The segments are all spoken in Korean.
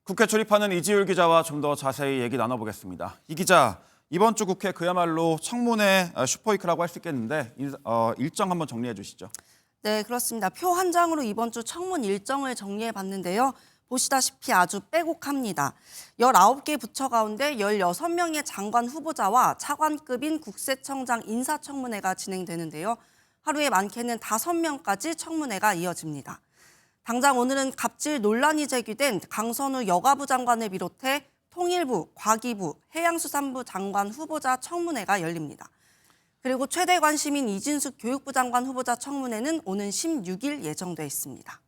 국회 출입하는 이지율 기자와 좀 더 자세히 얘기 나눠보겠습니다. 이 기자, 이번 주 국회 그야말로 청문회 슈퍼위크라고 할 수 있겠는데 일정 한번 정리해 주시죠. 네, 그렇습니다. 표 한 장으로 이번 주 청문 일정을 정리해 봤는데요. 보시다시피 아주 빼곡합니다. 19개 부처 가운데 16명의 장관 후보자와 차관급인 국세청장 인사청문회가 진행되는데요. 하루에 많게는 5명까지 청문회가 이어집니다. 당장 오늘은 갑질 논란이 제기된 강선우 여가부 장관을 비롯해 통일부, 과기부, 해양수산부 장관 후보자 청문회가 열립니다. 그리고 최대 관심인 이진숙 교육부 장관 후보자 청문회는 오는 16일 예정돼 있습니다.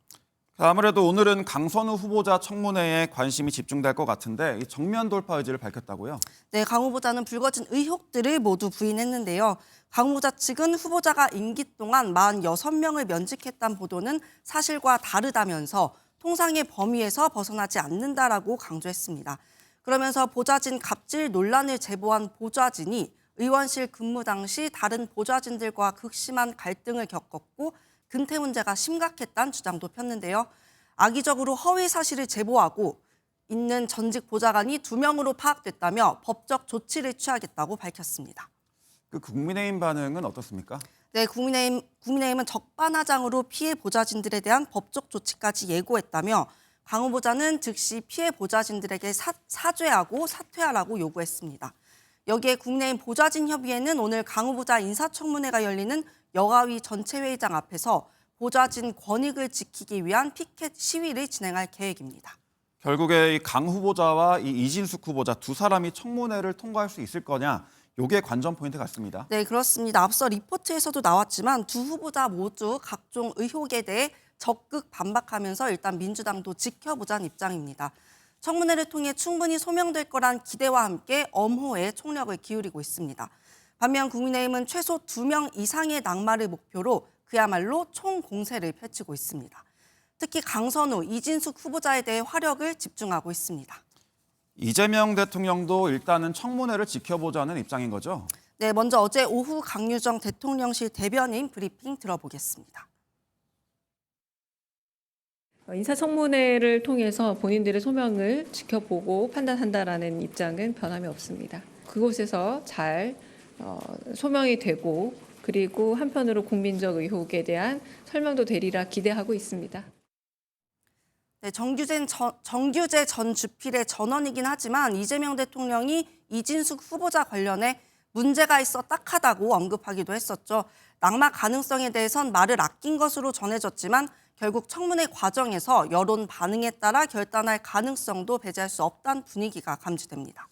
아무래도 오늘은 강선우 후보자 청문회에 관심이 집중될 것 같은데 이 정면 돌파 의지를 밝혔다고요? 네, 강 후보자는 불거진 의혹들을 모두 부인했는데요. 강 후보자 측은 후보자가 임기 동안 46명을 면직했다는 보도는 사실과 다르다면서 통상의 범위에서 벗어나지 않는다라고 강조했습니다. 그러면서 보좌진 갑질 논란을 제보한 보좌진이 의원실 근무 당시 다른 보좌진들과 극심한 갈등을 겪었고 근태 문제가 심각했다는 주장도 폈는데요. 악의적으로 허위 사실을 제보하고 있는 전직 보좌관이 2명으로 파악됐다며 법적 조치를 취하겠다고 밝혔습니다. 그 국민의힘 반응은 어떻습니까? 네, 국민의힘은 적반하장으로 피해 보좌진들에 대한 법적 조치까지 예고했다며 강 후보자는 즉시 피해 보좌진들에게 사죄하고 사퇴하라고 요구했습니다. 여기에 국민의힘 보좌진협의회는 오늘 강 후보자 인사청문회가 열리는 여가위 전체회의장 앞에서 보좌진 권익을 지키기 위한 피켓 시위를 진행할 계획입니다. 결국에 이 강 후보자와 이 이진숙 후보자 두 사람이 청문회를 통과할 수 있을 거냐, 이게 관전 포인트 같습니다. 네, 그렇습니다. 앞서 리포트에서도 나왔지만 두 후보자 모두 각종 의혹에 대해 적극 반박하면서 일단 민주당도 지켜보자는 입장입니다. 청문회를 통해 충분히 소명될 거란 기대와 함께 엄호에 총력을 기울이고 있습니다. 반면 국민의힘은 최소 2명 이상의 낙마를 목표로 그야말로 총공세를 펼치고 있습니다. 특히 강선우, 이진숙 후보자에 대해 화력을 집중하고 있습니다. 이재명 대통령도 일단은 청문회를 지켜보자는 입장인 거죠? 네, 먼저 어제 오후 강유정 대통령실 대변인 브리핑 들어보겠습니다. 인사청문회를 통해서 본인들의 소명을 지켜보고 판단한다라는 입장은 변함이 없습니다. 그곳에서 잘 소명이 되고 그리고 한편으로 국민적 의혹에 대한 설명도 되리라 기대하고 있습니다. 네, 정규재 전 주필의 전원이긴 하지만 이재명 대통령이 이진숙 후보자 관련해 문제가 있어 딱하다고 언급하기도 했었죠. 낙마 가능성에 대해선 말을 아낀 것으로 전해졌지만 결국 청문회 과정에서 여론 반응에 따라 결단할 가능성도 배제할 수 없다는 분위기가 감지됩니다.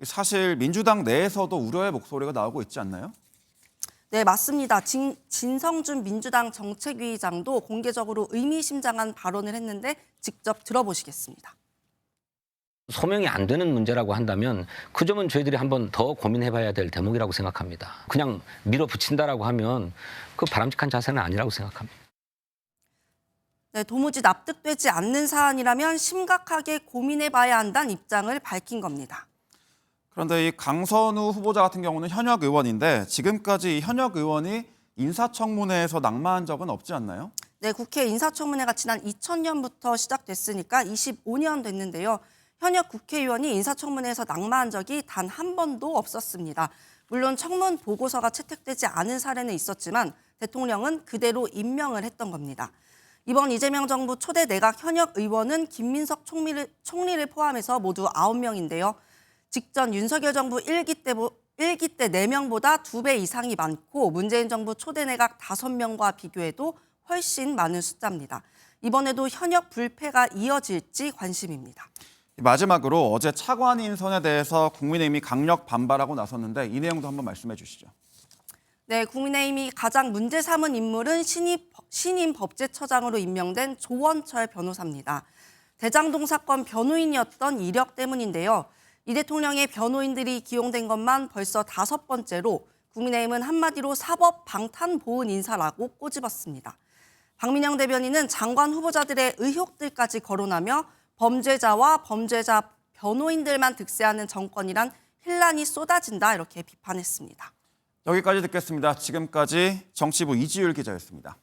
사실 민주당 내에서도 우려의 목소리가 나오고 있지 않나요? 네, 맞습니다. 진성준 민주당 정책위의장도 공개적으로 의미심장한 발언을 했는데 직접 들어보시겠습니다. 소명이 안 되는 문제라고 한다면 그 점은 저희들이 한번 더 고민해봐야 될 대목이라고 생각합니다. 그냥 밀어붙인다라고 하면 그 바람직한 자세는 아니라고 생각합니다. 네, 도무지 납득되지 않는 사안이라면 심각하게 고민해봐야 한다는 입장을 밝힌 겁니다. 그런데 이 강선우 후보자 같은 경우는 현역 의원인데 지금까지 이 현역 의원이 인사청문회에서 낙마한 적은 없지 않나요? 네, 국회 인사청문회가 지난 2000년부터 시작됐으니까 25년 됐는데요. 현역 국회의원이 인사청문회에서 낙마한 적이 단 한 번도 없었습니다. 물론 청문 보고서가 채택되지 않은 사례는 있었지만 대통령은 그대로 임명을 했던 겁니다. 이번 이재명 정부 초대 내각 현역 의원은 김민석 총리를 포함해서 모두 9명인데요. 직전 윤석열 정부 1기 때 4명보다 2배 이상이 많고 문재인 정부 초대 내각 5명과 비교해도 훨씬 많은 숫자입니다. 이번에도 현역 불패가 이어질지 관심입니다. 마지막으로 어제 차관 인선에 대해서 국민의힘이 강력 반발하고 나섰는데 이 내용도 한번 말씀해 주시죠. 네, 국민의힘이 가장 문제 삼은 인물은 신임 법제처장으로 임명된 조원철 변호사입니다. 대장동 사건 변호인이었던 이력 때문인데요. 이 대통령의 변호인들이 기용된 것만 벌써 5번째로 국민의힘은 한마디로 사법 방탄보훈 인사라고 꼬집었습니다. 박민영 대변인은 장관 후보자들의 의혹들까지 거론하며 범죄자와 범죄자 변호인들만 득세하는 정권이란 혼란이 쏟아진다 이렇게 비판했습니다. 여기까지 듣겠습니다. 지금까지 정치부 이지율 기자였습니다.